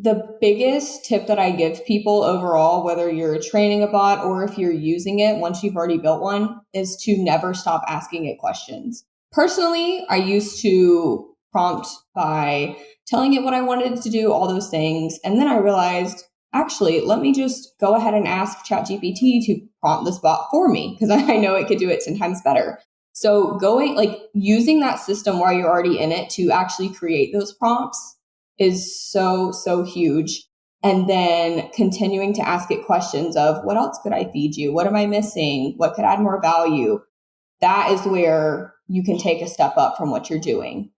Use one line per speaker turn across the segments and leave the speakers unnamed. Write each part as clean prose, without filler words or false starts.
The biggest tip that I give people overall, whether you're training a bot or if you're using it once you've already built one, is to never stop asking it questions. Personally, I used to prompt by telling it what I wanted it to do, all those things. And then I realized, actually, let me just go ahead and ask ChatGPT to prompt this bot for me because I know it could do it 10 times better. So using that system while you're already in it to actually create those prompts is so huge. And then continuing to ask it questions of what else could I feed you? What am I missing? What could add more value? That is where you can take a step up from what you're doing.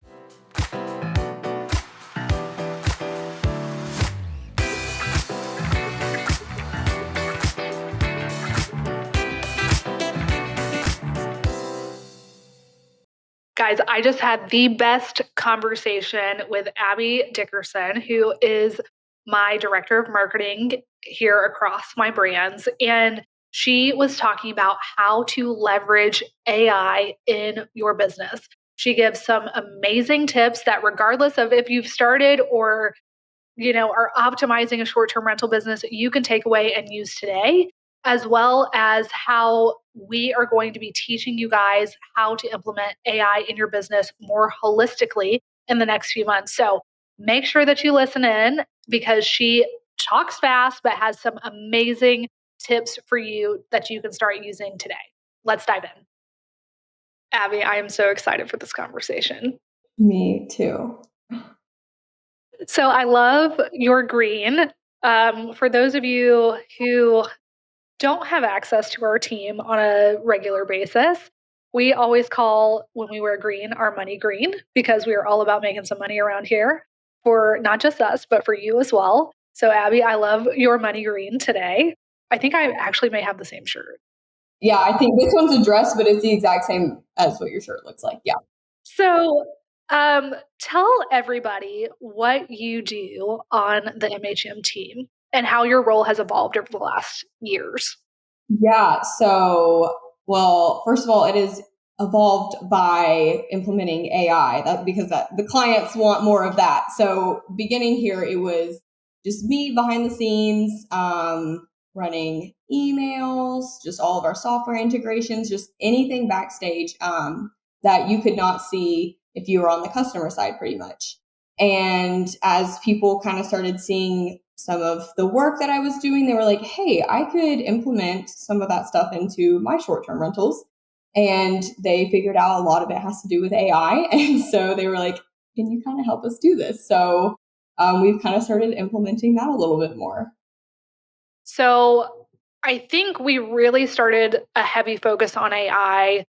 Guys, I just had the best conversation with Abby Dickerson, who is my director of marketing here across my brands. And she was talking about how to leverage AI in your business. She gives some amazing tips that regardless of if you've started or are optimizing a short-term rental business, you can take away and use today, as well as how we are going to be teaching you guys how to implement AI in your business more holistically in the next few months. So make sure that you listen in because she talks fast, but has some amazing tips for you that you can start using today. Let's dive in. Abby, I am so excited for this conversation.
Me too.
So I love your green. For those of you who don't have access to our team on a regular basis, we always call when we wear green our money green because we are all about making some money around here for not just us, but for you as well. So Abby, I love your money green today. I think I actually may have the same shirt.
Yeah, I think this one's a dress, but it's the exact same as what your shirt looks like. Yeah.
So tell everybody what you do on the MHM team and how your role has evolved over the last years.
Yeah. So, well, first of all, it is evolved by implementing AI because the clients want more of that. So beginning here, it was just me behind the scenes, running emails, just all of our software integrations, just anything backstage that you could not see if you were on the customer side pretty much. And as people kind of started seeing some of the work that I was doing, they were like, hey, I could implement some of that stuff into my short-term rentals. And they figured out a lot of it has to do with AI. And so they were like, can you kind of help us do this? So we've kind of started implementing that a little bit more.
So I think we really started a heavy focus on AI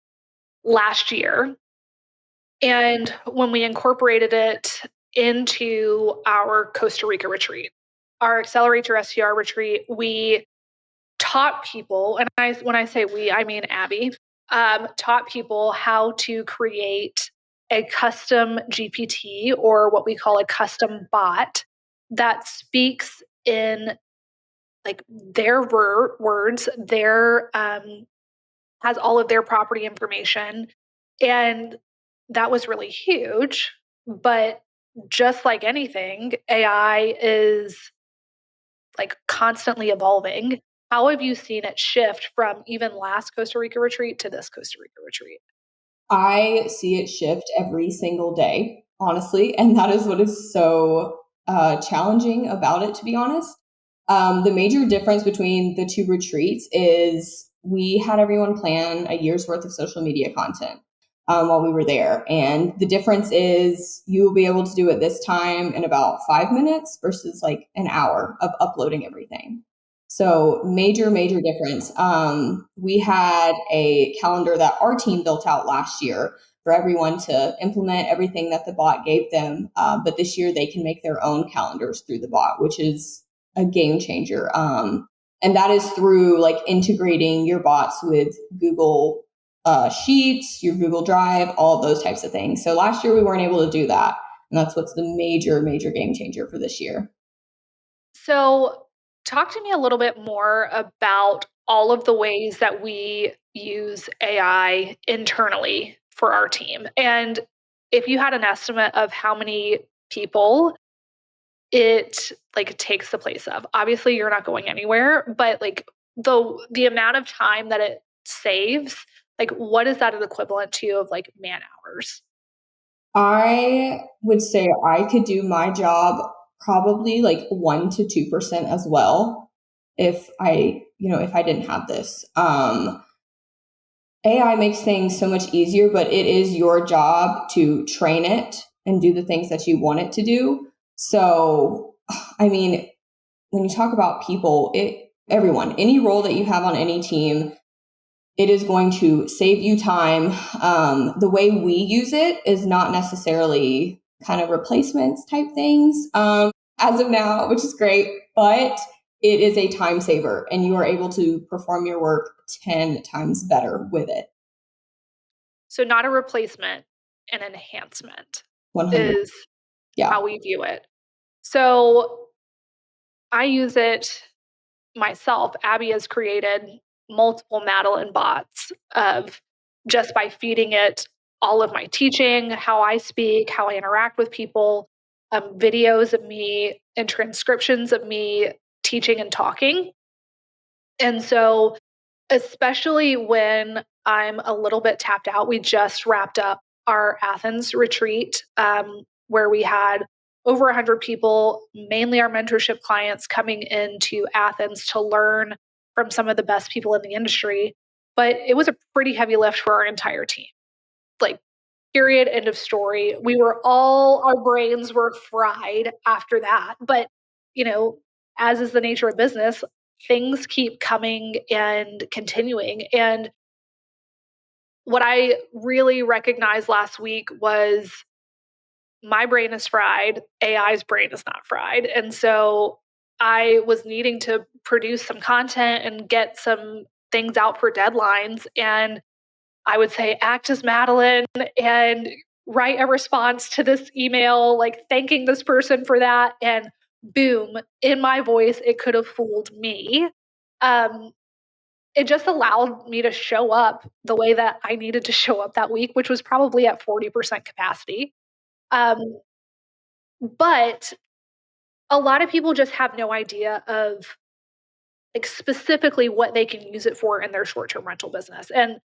last year. And when we incorporated it into our Costa Rica retreat, our Accelerate Your SDR retreat, we taught people, and when I say we, I mean Abby, taught people how to create a custom GPT or what we call a custom bot that speaks in like their words, has all of their property information. And that was really huge. But just like anything, AI is like constantly evolving. How have you seen it shift from even last Costa Rica retreat to this Costa Rica retreat?
I see it shift every single day, honestly. And that is what is so challenging about it, to be honest. The major difference between the two retreats is we had everyone plan a year's worth of social media content while we were there. And the difference is you will be able to do it this time in about 5 minutes versus like an hour of uploading everything. So major difference. We had a calendar that our team built out last year for everyone to implement everything that the bot gave them. But this year they can make their own calendars through the bot, which is a game changer. And that is through like integrating your bots with Google Sheets, your Google Drive, all those types of things. So last year we weren't able to do that. And that's what's the major game changer for this year.
So talk to me a little bit more about all of the ways that we use AI internally for our team. And if you had an estimate of how many people it like takes the place of. Obviously, you're not going anywhere, but like the amount of time that it saves, like what is that an equivalent to of like man hours?
I would say I could do my job probably like 1 to 2% as well if if I didn't have this. AI makes things so much easier, but it is your job to train it and do the things that you want it to do. So, I mean, when you talk about people, everyone, any role that you have on any team, it is going to save you time. The way we use it is not necessarily kind of replacements type things as of now, which is great, but it is a time saver and you are able to perform your work 10 times better with it.
So not a replacement, an enhancement
100.
is
Yeah.
how we view it. So I use it myself. Abby has created multiple Madeline bots of just by feeding it all of my teaching, how I speak, how I interact with people, videos of me and transcriptions of me teaching and talking. And so, especially when I'm a little bit tapped out, we just wrapped up our Athens retreat where we had over 100 people, mainly our mentorship clients, coming into Athens to learn from some of the best people in the industry. But it was a pretty heavy lift for our entire team. Like, period, end of story. Our brains were fried after that. But, you know, as is the nature of business, things keep coming and continuing. And what I really recognized last week was my brain is fried, AI's brain is not fried. And so I was needing to produce some content and get some things out for deadlines. And I would say, act as Madeline and write a response to this email, like thanking this person for that. And boom, in my voice, it could have fooled me. Um, it just allowed me to show up the way that I needed to show up that week, which was probably at 40% capacity. Um, but a lot of people just have no idea of like specifically what they can use it for in their short-term rental business. And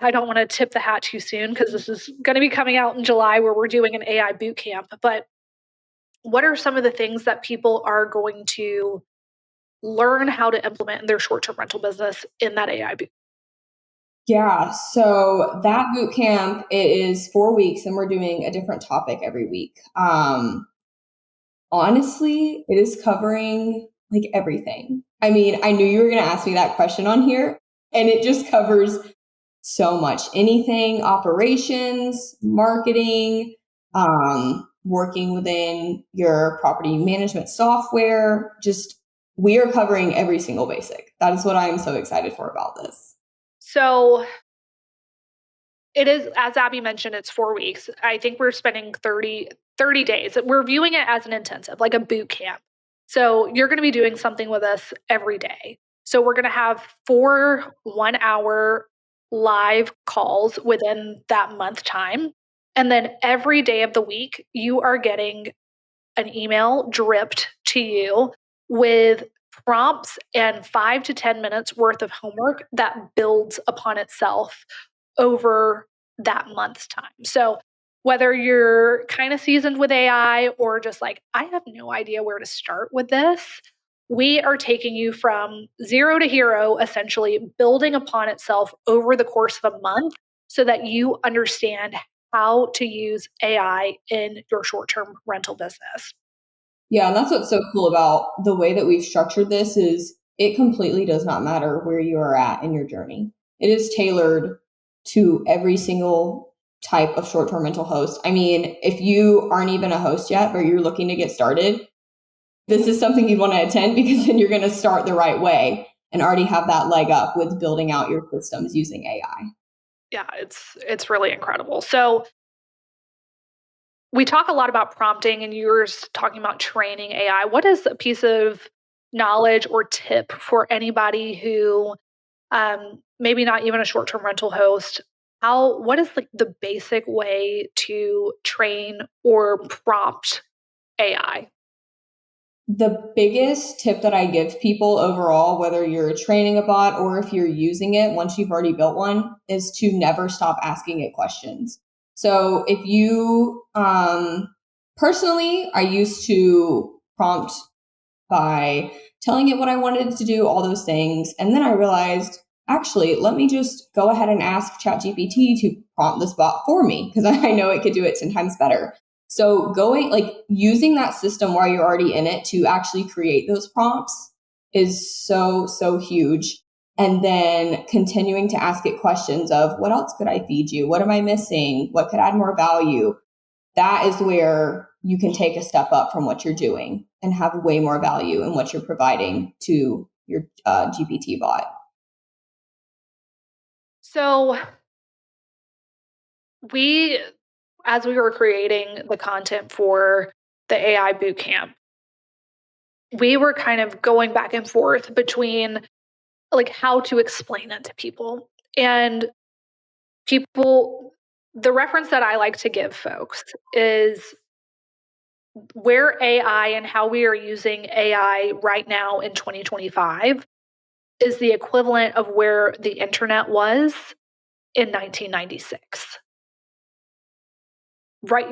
I don't want to tip the hat too soon because this is going to be coming out in July where we're doing an AI boot camp. But what are some of the things that people are going to learn how to implement in their short-term rental business in that AI boot?
Yeah, so that boot camp it is 4 weeks and we're doing a different topic every week. Honestly, it is covering like everything. I mean, I knew you were going to ask me that question on here, and it just covers so much. Anything operations, marketing, working within your property management software. Just we are covering every single basic. That is what I am so excited for about this.
So it is, as Abby mentioned, it's 4 weeks. I think we're spending 30 days. We're viewing it as an intensive, like a boot camp. So you're going to be doing something with us every day. So we're going to have 4 1 hour live calls within that month time. And then every day of the week, you are getting an email dripped to you with prompts and 5 to 10 minutes worth of homework that builds upon itself over that month's time. So whether you're kind of seasoned with AI or just like, I have no idea where to start with this, we are taking you from zero to hero, essentially building upon itself over the course of a month so that you understand how to use AI in your short term rental business.
Yeah, and that's what's so cool about the way that we've structured this is it completely does not matter where you are at in your journey. It is tailored to every single type of short-term rental host. I mean, if you aren't even a host yet, but you're looking to get started, this is something you'd want to attend because then you're going to start the right way and already have that leg up with building out your systems using AI.
Yeah, it's really incredible. So we talk a lot about prompting and you were talking about training AI. What is a piece of knowledge or tip for anybody who maybe not even a short-term rental host? What is like the basic way to train or prompt AI?
The biggest tip that I give people overall, whether you're training a bot or if you're using it once you've already built one, is to never stop asking it questions. So if you, personally, I used to prompt by telling it what I wanted it to do, all those things. And then I realized, actually, let me just go ahead and ask ChatGPT to prompt this bot for me because I know it could do it 10 times better. So using that system while you're already in it to actually create those prompts is so, so huge. And then continuing to ask it questions of what else could I feed you? What am I missing? What could add more value? That is where you can take a step up from what you're doing and have way more value in what you're providing to your GPT bot.
So as we were creating the content for the AI Bootcamp, we were kind of going back and forth between like how to explain it to people. And the reference that I like to give folks is where AI and how we are using AI right now in 2025 is the equivalent of where the internet was in 1996. Right,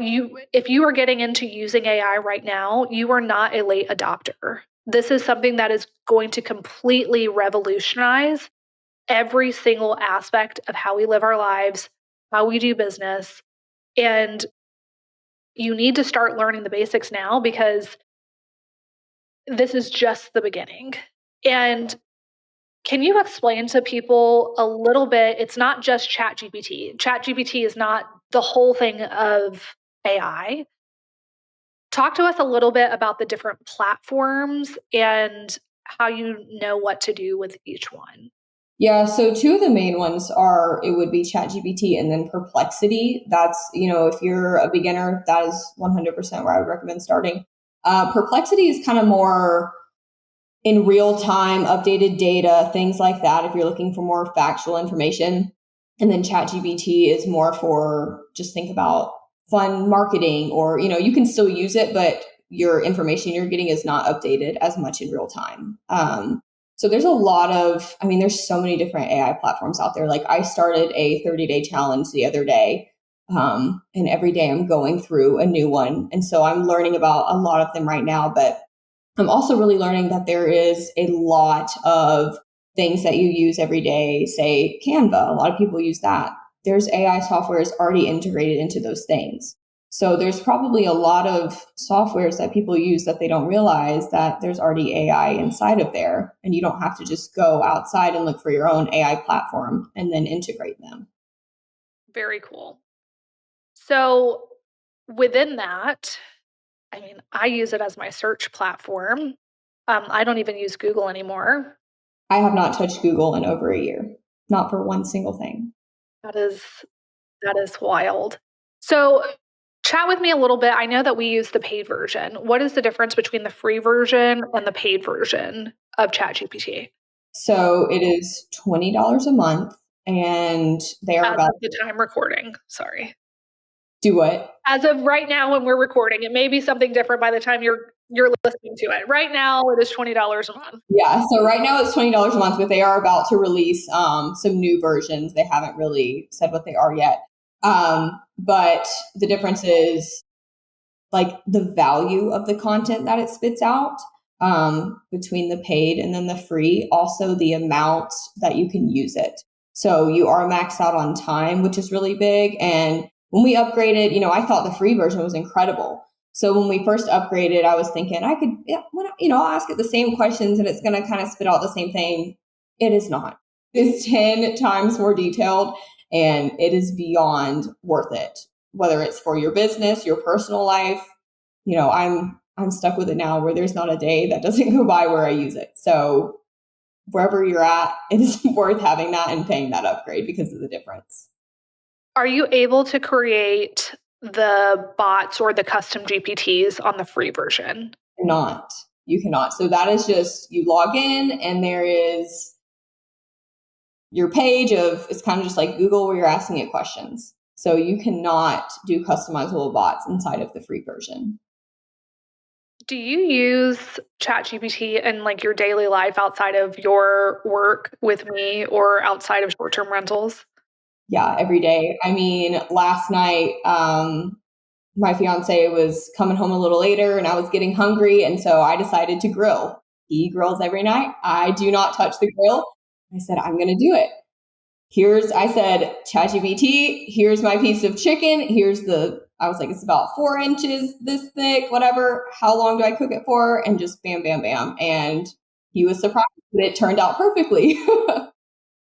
if you are getting into using AI right now, you are not a late adopter. This is something that is going to completely revolutionize every single aspect of how we live our lives, how we do business, and you need to start learning the basics now because this is just the beginning. And can you explain to people a little bit? It's not just ChatGPT. ChatGPT is not the whole thing of AI. Talk to us a little bit about the different platforms and how you know what to do with each one.
Yeah, so two of the main ones it would be ChatGPT and then Perplexity. That's, if you're a beginner, that is 100% where I would recommend starting. Perplexity is kind of more in real time, updated data, things like that, if you're looking for more factual information. And then ChatGPT is more for just think about fun marketing, or, you can still use it, but your information you're getting is not updated as much in real time. So there's there's so many different AI platforms out there. Like I started a 30-day challenge the other day. And every day I'm going through a new one. And so I'm learning about a lot of them right now, but I'm also really learning that there is a lot of things that you use every day, say Canva. A lot of people use that. There's AI software is already integrated into those things. So there's probably a lot of softwares that people use that they don't realize that there's already AI inside of there. And you don't have to just go outside and look for your own AI platform and then integrate them.
Very cool. So within that, I use it as my search platform. I don't even use Google anymore.
I have not touched Google in over a year, not for one single thing.
That is wild. So chat with me a little bit. I know that we use the paid version. What is the difference between the free version and the paid version of ChatGPT?
So it is $20 a month, and they are
about the time recording. Sorry.
Do what?
As of right now, when we're recording, it may be something different by the time you're listening to it. Right now, it is $20 a month.
Yeah. So right now it's $20 a month, but they are about to release some new versions. They haven't really said what they are yet. But the difference is like the value of the content that it spits out between the paid and then the free. Also the amount that you can use it. So you are maxed out on time, which is really big. And when we upgraded, I thought the free version was incredible. So when we first upgraded, I was thinking I could, I'll ask it the same questions and it's going to kind of spit out the same thing. It is not. It's 10 times more detailed and it is beyond worth it. Whether it's for your business, your personal life, I'm stuck with it now where there's not a day that doesn't go by where I use it. So wherever you're at, it is worth having that and paying that upgrade because of the difference.
Are you able to create the bots or the custom GPTs on the free version?
You cannot. So that is just, you log in and there is your page it's kind of just like Google where you're asking it questions. So you cannot do customizable bots inside of the free version.
Do you use ChatGPT in like your daily life outside of your work with me or outside of short-term rentals?
Yeah, every day. I mean, last night, my fiance was coming home a little later and I was getting hungry. And so I decided to grill. He grills every night. I do not touch the grill. I said, I'm going to do it. I said, ChatGPT, here's my piece of chicken. I was like, it's about 4 inches this thick, whatever. How long do I cook it for? And just bam, bam, bam. And he was surprised that it turned out perfectly.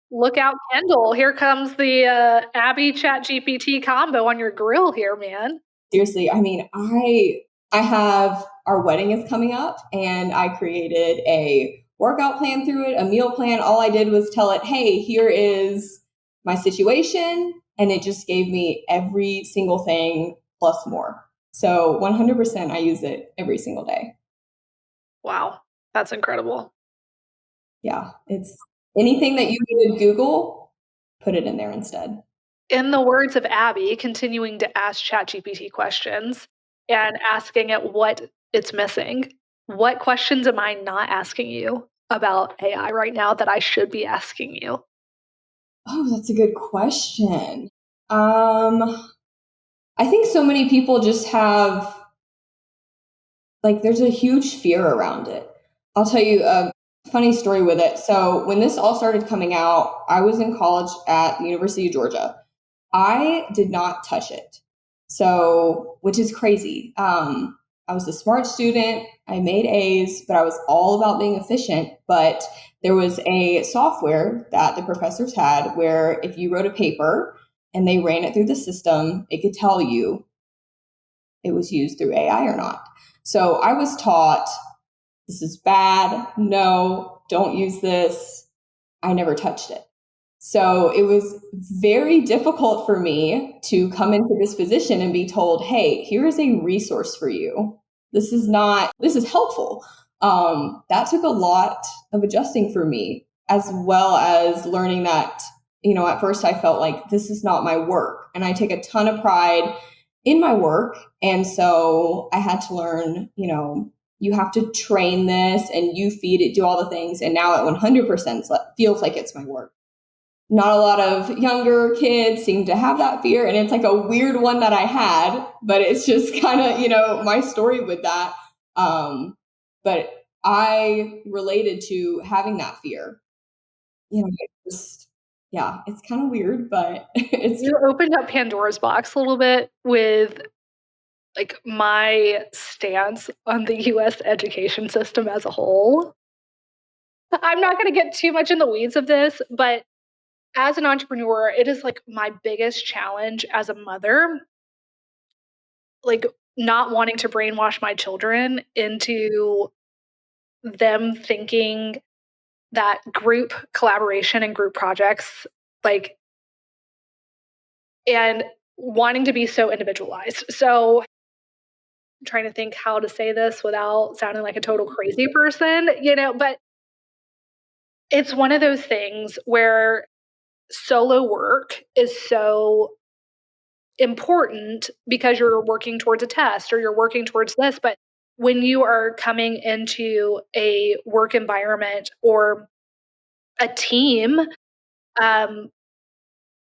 Look out, Kendall. Here comes the Abby ChatGPT combo on your grill here, man.
Seriously, I mean, I have our wedding is coming up and I created a workout plan through it, a meal plan. All I did was tell it, hey, here is my situation. And it just gave me every single thing plus more. So 100% I use it every single day.
Wow, that's incredible.
Yeah, it's anything that you would Google, put it in there instead.
In the words of Abby, continuing to ask ChatGPT questions and asking it what it's missing. What questions am I not asking you about AI right now that I should be asking you?
Oh, that's a good question. I think so many people just have there's a huge fear around it. I'll tell you a funny story with it. So when this all started coming out, I was in college at the University of Georgia. I did not touch it. So, which is crazy. I was a smart student. I made A's, but I was all about being efficient. But there was a software that the professors had where if you wrote a paper and they ran it through the system, it could tell you it was used through AI or not. So I was taught this is bad. No, don't use this. I never touched it. So it was very difficult for me to come into this position and be told, hey, here is a resource for you. This is helpful. That took a lot of adjusting for me, as well as learning that, at first I felt like this is not my work. And I take a ton of pride in my work. And so I had to learn, you have to train this and you feed it, do all the things. And now it 100% feels like it's my work. Not a lot of younger kids seem to have that fear. And it's like a weird one that I had, but it's just kind of, my story with that. But I related to having that fear. Yeah, it's kind of weird, but it's
You opened up Pandora's box a little bit with like my stance on the US education system as a whole. I'm not going to get too much in the weeds of this, but as an entrepreneur, it is like my biggest challenge as a mother, like not wanting to brainwash my children into them thinking that group collaboration and group projects, like, and wanting to be so individualized. So I'm trying to think how to say this without sounding like a total crazy person, but it's one of those things where solo work is so important because you're working towards a test or you're working towards this. But when you are coming into a work environment or a team, um,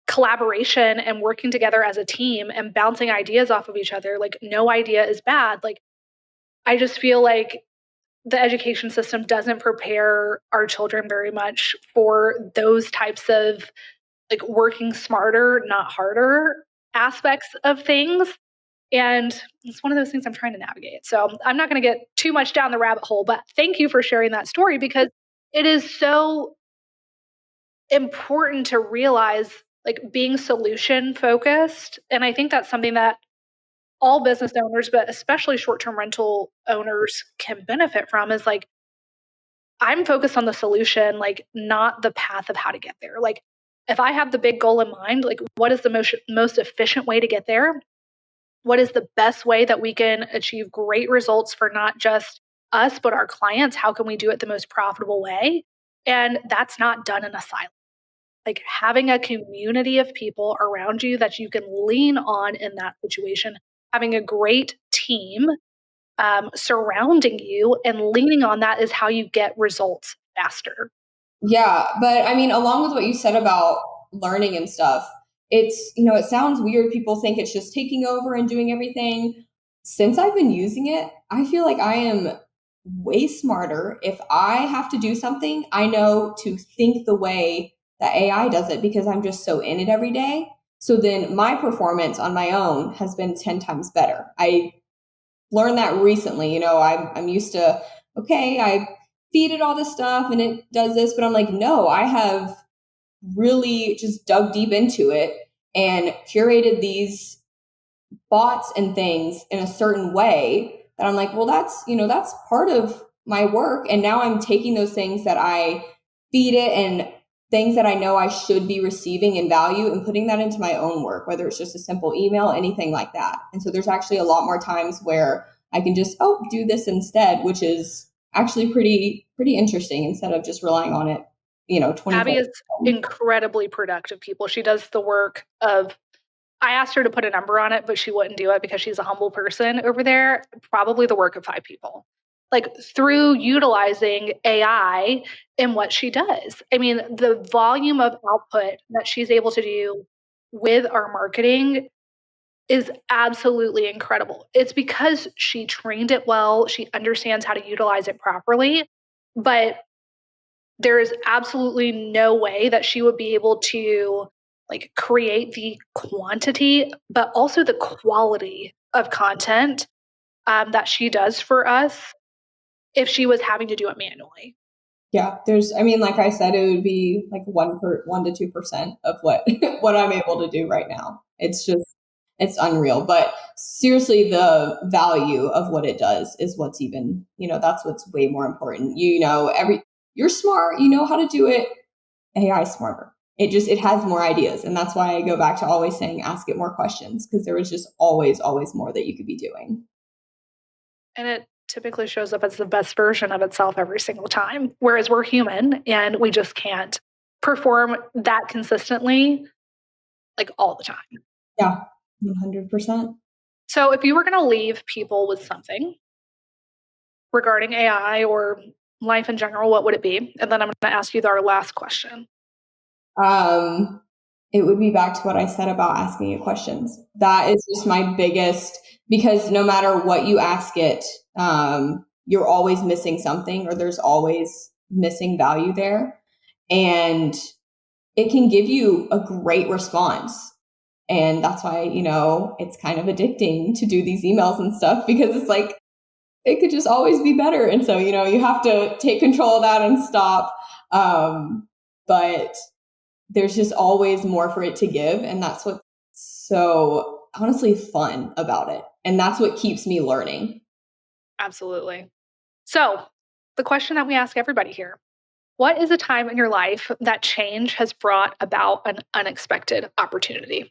collaboration and working together as a team and bouncing ideas off of each other, like no idea is bad. Like I just feel like the education system doesn't prepare our children very much for those types of like working smarter, not harder aspects of things. And it's one of those things I'm trying to navigate. So I'm not going to get too much down the rabbit hole, but thank you for sharing that story because it is so important to realize like being solution focused. And I think that's something that all business owners, but especially short term rental owners can benefit from is like, I'm focused on the solution, like not the path of how to get there. Like if I have the big goal in mind, like what is the most efficient way to get there? What is the best way that we can achieve great results for not just us, but our clients? How can we do it the most profitable way? And that's not done in a silo. Like having a community of people around you that you can lean on in that situation, having a great team surrounding you, and leaning on that is how you get results faster.
Yeah, but I mean, along with what you said about learning and stuff, it sounds weird. People think it's just taking over and doing everything. Since I've been using it, I feel like I am way smarter. If I have to do something, I know to think the way that AI does it because I'm just so in it every day. So then my performance on my own has been 10 times better. I learned that recently. I'm used to, okay, I feed it all this stuff and it does this, but I'm like, no, I have really just dug deep into it and curated these bots and things in a certain way that I'm like, well, that's part of my work. And now I'm taking those things that I feed it and things that I know I should be receiving in value and putting that into my own work, whether it's just a simple email, anything like that. And so there's actually a lot more times where I can just, do this instead, which is actually pretty interesting instead of just relying on it, 24.
Abby is incredibly productive people. She does the work of, I asked her to put a number on it, but she wouldn't do it because she's a humble person over there. Probably the work of 5 people, like through utilizing AI in what she does. I mean, the volume of output that she's able to do with our marketing is absolutely incredible. It's because she trained it well, she understands how to utilize it properly, but there is absolutely no way that she would be able to like create the quantity but also the quality of content that she does for us if she was having to do it manually.
Yeah, like I said, it would be like 1 to 2% of what what I'm able to do right now. It's unreal. But seriously, the value of what it does is what's even, that's what's way more important. You're smart, you know how to do it. AI is smarter. It has more ideas. And that's why I go back to always saying ask it more questions, because there was just always more that you could be doing.
And it typically shows up as the best version of itself every single time, whereas we're human and we just can't perform that consistently like all the time.
Yeah, 100%.
So if you were going to leave people with something regarding AI or life in general, what would it be? And then I'm going to ask you our last question.
Um, it would be back to what I said about asking it questions. That is just my biggest, because no matter what you ask it, you're always missing something, or there's always missing value there. And it can give you a great response. And that's why, it's kind of addicting to do these emails and stuff, because it's like, it could just always be better. And so, you have to take control of that and stop. But there's just always more for it to give. And that's what's so honestly fun about it. And that's what keeps me learning.
Absolutely. So the question that we ask everybody here, what is a time in your life that change has brought about an unexpected opportunity?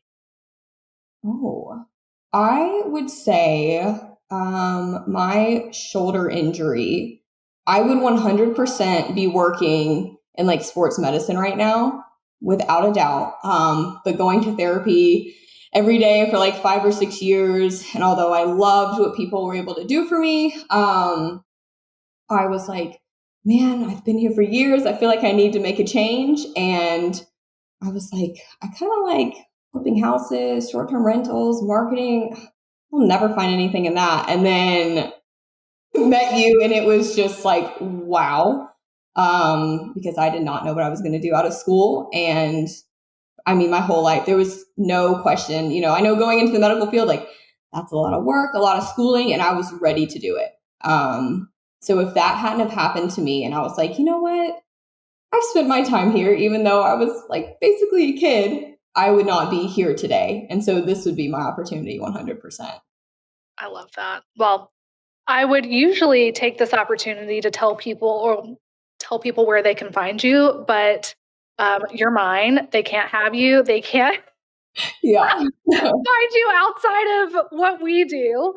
Oh, I would say my shoulder injury. I would 100% be working in like sports medicine right now, without a doubt. But going to therapy every day for like 5 or 6 years, and although I loved what people were able to do for me, I was like, man, I've been here for years. I feel like I need to make a change. And I was like, I kind of like flipping houses, short-term rentals, marketing. I'll never find anything in that. And then met you, and it was just like, wow. Because I did not know what I was going to do out of school. And I mean, my whole life, there was no question, I know going into the medical field, like that's a lot of work, a lot of schooling, and I was ready to do it. So if that hadn't have happened to me and I was like, you know what? I've spent my time here, even though I was like basically a kid, I would not be here today. And so this would be my opportunity 100%.
I love that. Well, I would usually take this opportunity to tell people where they can find you, but you're mine. They can't have you. They can't
Yeah.
find you outside of what we do.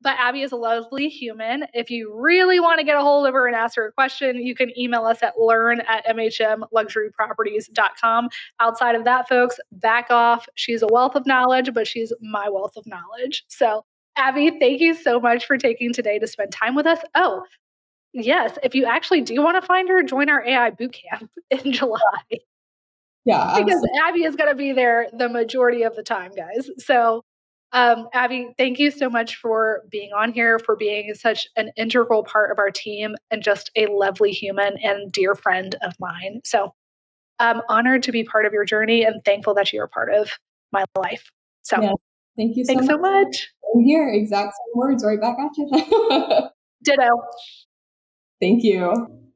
But Abby is a lovely human. If you really want to get a hold of her and ask her a question, you can email us at learn@mhmluxuryproperties.com. Outside of that, folks, back off. She's a wealth of knowledge, but she's my wealth of knowledge. So Abby, thank you so much for taking today to spend time with us. Oh, yes. If you actually do want to find her, join our AI Bootcamp in July.
Yeah,
Because
absolutely.
Abby is going to be there the majority of the time, guys. So, Abby, thank you so much for being on here, for being such an integral part of our team, and just a lovely human and dear friend of mine. So, I'm honored to be part of your journey and thankful that you're a part of my life. So,
Yeah. Thank you so
thanks
much.
so much.
I'm here, exact same words right back at you.
Ditto.
Thank you.